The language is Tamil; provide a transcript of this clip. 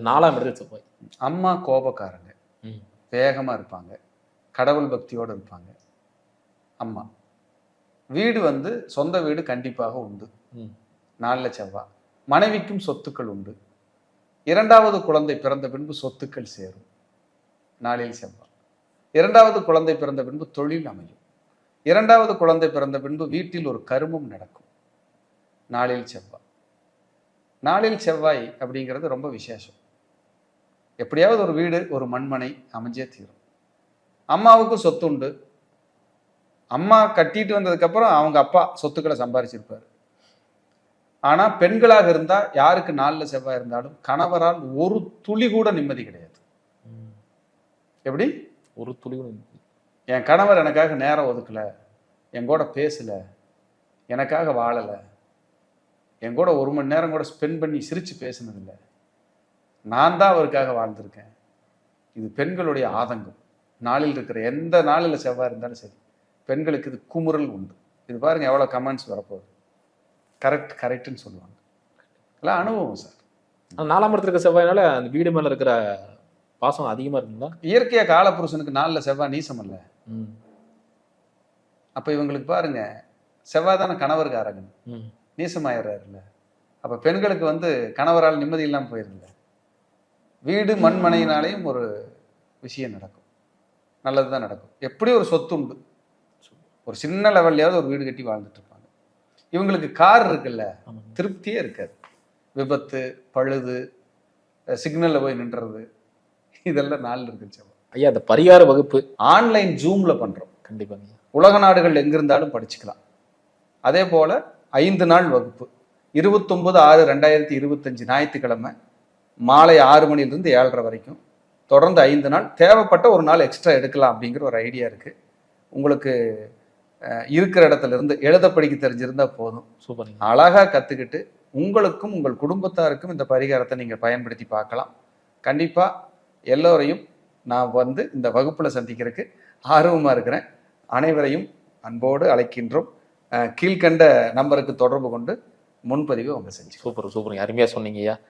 4ஆம் இடத்துல செவ்வாய். அம்மா கோபக்காரங்க, வேகமா இருப்பாங்க, கடவுள் பக்தியோடு இருப்பாங்க. அம்மா வீடு சொந்த வீடு கண்டிப்பாக உண்டு. 4ல் செவ்வாய். மனைவிக்கும் சொத்துக்கள் உண்டு. 2வது குழந்தை பிறந்த பின்பு சொத்துக்கள் சேரும். 4ல் செவ்வாய். 2வது குழந்தை பிறந்த பின்பு தொழில் அமையும். 2வது குழந்தை பிறந்த பின்பு வீட்டில் ஒரு கருமம் நடக்கும். 4ல் செவ்வாய். 4ல் செவ்வாய் அப்படிங்கிறது ரொம்ப விசேஷம். எப்படியாவது ஒரு வீடு, ஒரு மண்மனை அமைஞ்சே தீரும். அம்மாவுக்கும் சொத்து உண்டு. அம்மா கட்டிட்டு வந்ததுக்கப்புறம் அவங்க அப்பா சொத்துக்களை சம்பாதிச்சிருப்பார். ஆனால் பெண்களாக இருந்தால் யாருக்கு 4ல் செவ்வாய் இருந்தாலும் கணவரால் ஒரு துளி கூட நிம்மதி கிடையாது. எப்படி? ஒரு துளி கூட. என் கணவர் எனக்காக நேரம் ஒதுக்கலை, என் கூட பேசலை, எனக்காக வாழலை, என் கூட 1 மணி நேரம் கூட ஸ்பெண்ட் பண்ணி சிரித்து பேசினதில்லை, நான் தான் அவருக்காக வாழ்ந்திருக்கேன். இது பெண்களுடைய ஆதங்கம். 4ல் இருக்கிற எந்த 4ல் செவ்வாய் இருந்தாலும் சரி, பெண்களுக்கு இது குமுறல் உண்டு. இது பாருங்க எவ்வளோ கமெண்ட்ஸ் வரப்போகுது. கரெக்ட்னு சொல்லுவாங்க. எல்லாம் அனுபவம் சார். 4ஆம் இடத்துல இருக்க செவ்வாயினால அந்த வீடு மேல இருக்கிற பாசம் அதிகமா இருக்குங்களா? இயற்கையா காலப்புருஷனுக்கு 4ல் செவ்வாய் நீசம் அல்ல. அப்ப இவங்களுக்கு பாருங்க, செவ்வாய் தானே கணவர்காரங்க, நீசமாயிடுறாருல்ல. அப்ப பெண்களுக்கு கணவரால் நிம்மதி இல்லாமல் போயிருங்க. வீடு மண்மனையினாலேயும் ஒரு விஷயம் நடக்கும், நல்லதுதான் நடக்கும். எப்படி ஒரு சொத்து உண்டு, ஒரு சின்ன லெவல்லையாவது ஒரு வீடு கட்டி வாழ்ந்துட்டு இருப்பாங்க. இவங்களுக்கு கார் இருக்குல்ல, திருப்தியே இருக்காது. விபத்து, பழுது, சிக்னல்ல போய் நின்றது, இதெல்லாம் 4ல் இருக்கு. ஐயா, அந்த பரிகார வகுப்பு ஆன்லைன் ஜூம்ல பண்றோம். கண்டிப்பாங்க. உலக நாடுகள் எங்கிருந்தாலும் படிச்சுக்கலாம். அதே போல 5 நாள் வகுப்பு 29/6/2025 ஞாயிற்றுக்கிழமை மாலை 6 மணிலிருந்து 7:30 வரைக்கும் தொடர்ந்து 5 நாள். தேவைப்பட்ட ஒரு நாள் எக்ஸ்ட்ரா எடுக்கலாம் அப்படிங்கிற ஒரு ஐடியா இருக்கு. உங்களுக்கு இருக்கிற இடத்துல இருந்து எழுத படிக்க தெரிஞ்சிருந்தா போதும். சூப்பர். அழகா கத்துக்கிட்டு உங்களுக்கும் உங்கள் குடும்பத்தாருக்கும் இந்த பரிகாரத்தை நீங்க பயன்படுத்தி பார்க்கலாம். கண்டிப்பா எல்லோரையும் நான் இந்த வகுப்புல சந்திக்கிறதுக்கு ஆர்வமா இருக்கிறேன். அனைவரையும் அன்போடு அழைக்கின்றோம். கீழ்கண்ட நம்பருக்கு தொடர்பு கொண்டு முன்பதிவு அவங்க செஞ்சு. சூப்பர், அருமையா சொன்னீங்க ஐயா.